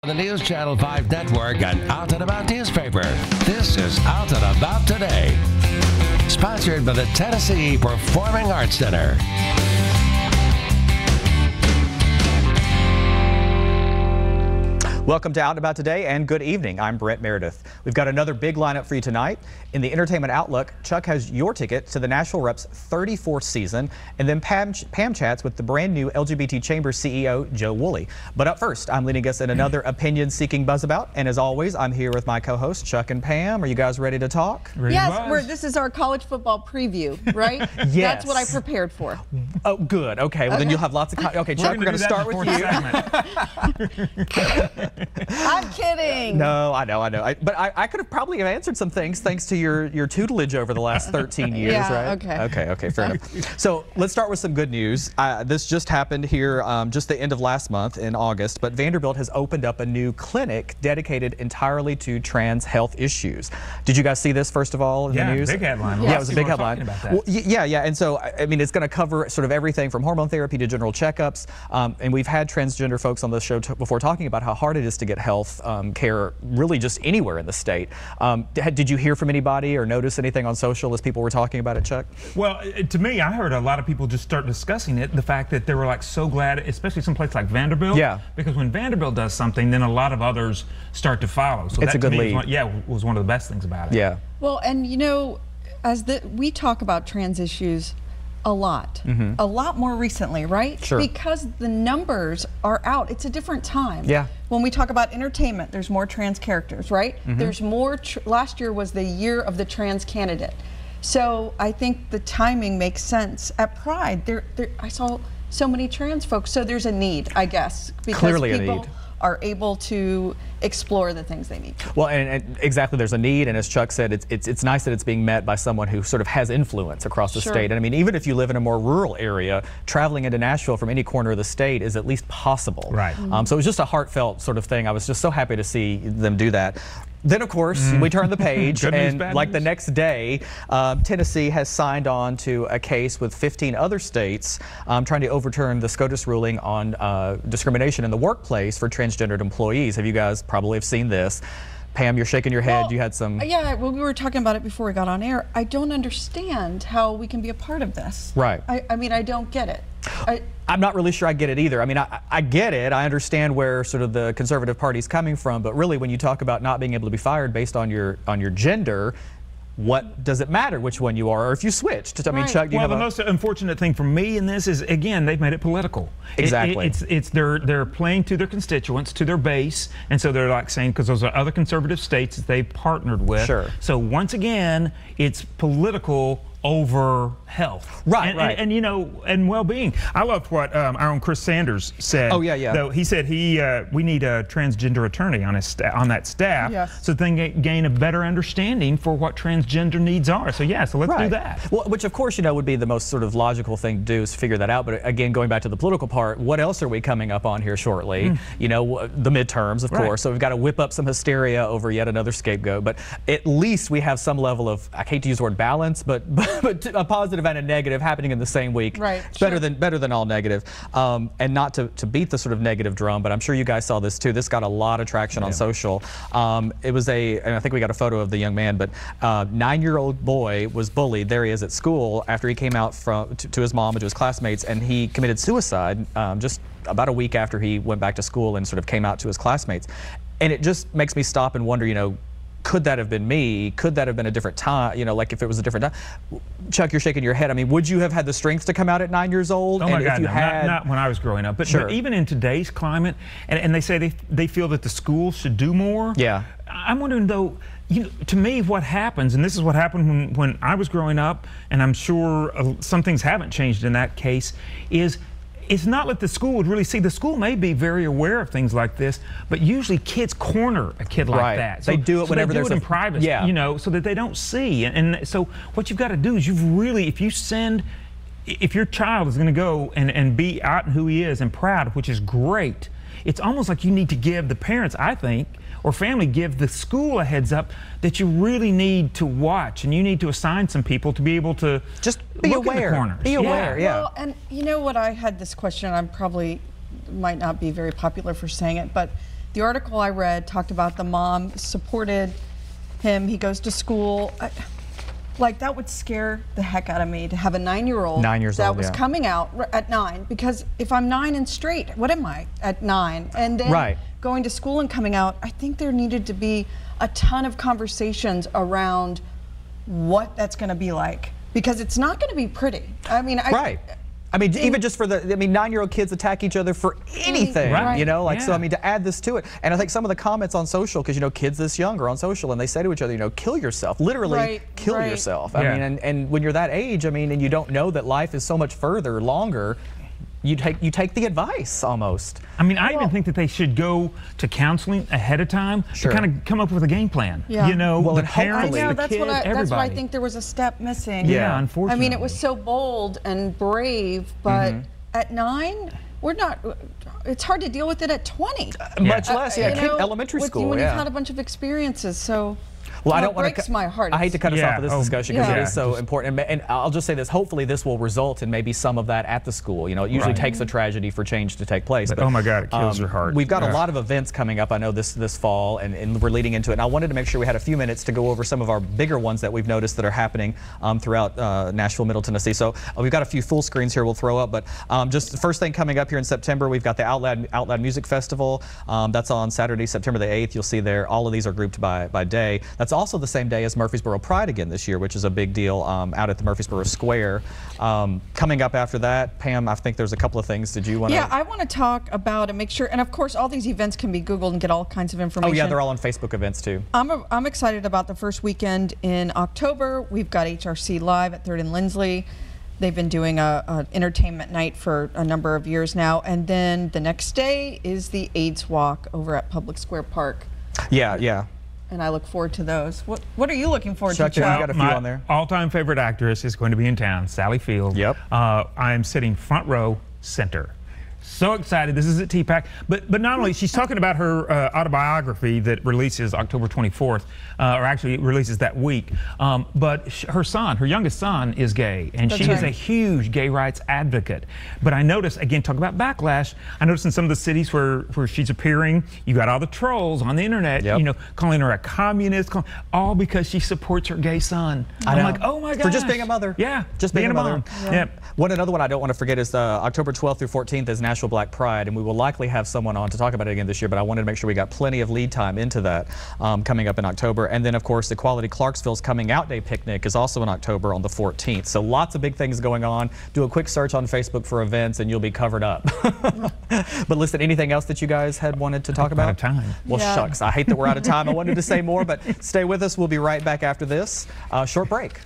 The NewsChannel 5 Network and Out and About newspaper. This is Out and About Today. Sponsored by the Tennessee Performing Arts Center. Welcome to Out and About Today and good evening. I'm Brent Meredith. We've got another big lineup for you tonight. In the Entertainment Outlook, Chuck has your ticket to the Nashville Rep's 34th season, and then Pam chats with the brand new LGBT Chamber CEO, Joe Woolley. But up first, I'm leading us in another opinion-seeking buzzabout, and as always, I'm here with my co-hosts, Chuck and Pam. Are you guys ready to talk? Yes, this is our college football preview, right? Yes. That's what I prepared for. Oh, good. Okay, well then you'll have lots of... Okay, Chuck, we're going to start with you. I'm kidding. No, I know. But I could have probably answered some things thanks to your tutelage over the last 13 years, yeah, right? Okay, fair enough. So let's start with some good news. This just happened here just the end of last month in August, but Vanderbilt has opened up a new clinic dedicated entirely to trans health issues. Did you guys see this, first of all, in the news? Big headline. Yeah, it was a big headline. About that. Well, yeah. And so, I mean, it's going to cover sort of everything from hormone therapy to general checkups. And we've had transgender folks on this show before talking about how hard it is to get health care really just anywhere in the state. Did you hear from anybody or notice anything on social as people were talking about it, Chuck? Well, to me, I heard a lot of people just start discussing it, the fact that they were like so glad, especially some place like Vanderbilt. Yeah. Because when Vanderbilt does something, then a lot of others start to follow. So it's that a good lead. Was one of the best things about it. Yeah. Well, and you know, we talk about trans issues a lot more recently, right? Sure. Because the numbers are out. It's a different time. Yeah. When we talk about entertainment, there's more trans characters, right? There's more. Last year was the year of the trans candidate, so I think the timing makes sense. At Pride, I saw so many trans folks, so there's a need, I guess, because clearly people a need. Are able to explore the things they need. Well, and exactly, there's a need, and as Chuck said, it's nice that it's being met by someone who sort of has influence across the state. And I mean, even if you live in a more rural area, traveling into Nashville from any corner of the state is at least possible. Right. So it was just a heartfelt sort of thing. I was just so happy to see them do that. Then, of course, we turn the page, and like the next day, Tennessee has signed on to a case with 15 other states trying to overturn the SCOTUS ruling on discrimination in the workplace for transgendered employees. Have you guys probably have seen this? Pam, you're shaking your head. Well, you had some... Yeah, well, we were talking about it before we got on air. I don't understand how we can be a part of this. Right. I mean, I don't get it. I'm not really sure I get it either. I mean, I get it. I understand where sort of the conservative party's coming from, but really when you talk about not being able to be fired based on your gender, what does it matter which one you are, or if you switched? I mean, Chuck, do you have the most unfortunate thing for me in this is, again, they've made it political. Exactly. They're playing to their constituents, to their base, and so they're like saying, because those are other conservative states that they've partnered with. Sure. So once again, it's political over health. Right. And you know, and well-being. I loved what our own Chris Sanders said. Oh, yeah. Though he said we need a transgender attorney on that staff, so they can gain a better understanding for what transgender needs are. So yeah, so let's do that. Well, which of course, you know, would be the most sort of logical thing to do is figure that out. But again, going back to the political part, what else are we coming up on here shortly? You know, the midterms, of course. So we've got to whip up some hysteria over yet another scapegoat. But at least we have some level of, I hate to use the word balance, but a positive and a negative happening in the same week. Right. It's better than all negative. And not to beat the sort of negative drum, but I'm sure you guys saw this too. This got a lot of traction on social. It was and I think we got a photo of the young man, but 9-year-old boy was bullied. There he is at school after he came out to his mom and to his classmates, and he committed suicide just about a week after he went back to school and sort of came out to his classmates. And it just makes me stop and wonder, you know, could that have been me? Could that have been a different time? You know, like if it was a different time. Chuck, you're shaking your head. I mean, would you have had the strength to come out at 9 years old? Oh my God, if you not when I was growing up. But, sure. But even in today's climate, and they say they feel that the schools should do more. Yeah. I'm wondering though, you know, to me what happens, and this is what happened when I was growing up, and I'm sure some things haven't changed in that case, is it's not that the school would really see. The school may be very aware of things like this, but usually kids corner a kid like that. So they do it whenever they do there's it in private, you know, so that they don't see. And so what you've got to do is if your child is going to go and be out in who he is and proud, which is great, it's almost like you need to give the parents, I think, or family, give the school a heads up that you really need to watch, and you need to assign some people to be able to just be aware. In the corners. Be aware, yeah. Well, and you know what, I had this question, I probably might not be very popular for saying it, but the article I read talked about the mom supported him. He goes to school. Like, that would scare the heck out of me to have a 9-year-old that was coming out at 9, because if I'm 9 and straight, what am I at 9? And then going to school and coming out, I think there needed to be a ton of conversations around what that's going to be like, because it's not going to be pretty. I mean, I mean, even just for the, 9-year-old kids attack each other for anything, you know, like, so I mean, to add this to it. And I think some of the comments on social, because, you know, kids this young are on social and they say to each other, you know, kill yourself, literally kill yourself. I mean, and when you're that age, I mean, and you don't know that life is so much further, longer, you take the advice almost. I mean, I even think that they should go to counseling ahead of time to kind of come up with a game plan. You know, the parents, the kids, everybody. That's what I think there was a step missing. Yeah, unfortunately. I mean, it was so bold and brave, but at 9, we're not. It's hard to deal with it at 20. Much less, elementary school. When you've had a bunch of experiences, so. Well, I don't want to. Breaks my heart. I hate to cut us off of this discussion because it is so important. And I'll just say this: hopefully, this will result in maybe some of that at the school. You know, it usually takes a tragedy for change to take place. But oh my God, it kills your heart. We've got a lot of events coming up. I know this fall, and we're leading into it. And I wanted to make sure we had a few minutes to go over some of our bigger ones that we've noticed that are happening throughout Nashville, Middle Tennessee. So we've got a few full screens here we'll throw up. But just the first thing coming up here in September, we've got the Out Loud Music Festival. That's on Saturday, September the 8th. You'll see there. All of these are grouped by day. That's also the same day as Murfreesboro Pride again this year, which is a big deal out at the Murfreesboro Square. Coming up after that, Pam, I think there's a couple of things. Did you want to? Yeah, I want to talk about and make sure, and of course all these events can be Googled and get all kinds of information. Oh yeah, they're all on Facebook events too. I'm excited about the first weekend in October. We've got HRC Live at 3rd and Lindsley. They've been doing a entertainment night for a number of years now, and then the next day is the AIDS Walk over at Public Square Park. Yeah. And I look forward to those. What are you looking forward to, Chuck? Chuck? You got a few on there. All-time favorite actress is going to be in town, Sally Field. Yep. I am sitting front row center. So excited. This is at TPAC. But not only, she's talking about her autobiography that releases October 24th, or actually it releases that week. But her son, her youngest son, is gay, and she is a huge gay rights advocate. But I noticed, again, talk about backlash, I noticed in some of the cities where she's appearing, you got all the trolls on the internet, you know, calling her a communist, all because she supports her gay son. I'm like, oh my gosh. For just being a mother. Yeah. Just being a mother. Yep. Another one I don't want to forget is October 12th through 14th is National Black Pride, and we will likely have someone on to talk about it again this year, but I wanted to make sure we got plenty of lead time into that coming up in October. And then, of course, the Equality Clarksville's Coming Out Day Picnic is also in October on the 14th. So lots of big things going on. Do a quick search on Facebook for events, and you'll be covered up. But listen, anything else that you guys had wanted to talk about? Out of time. Well, shucks. I hate that we're out of time. I wanted to say more, but stay with us. We'll be right back after this short break.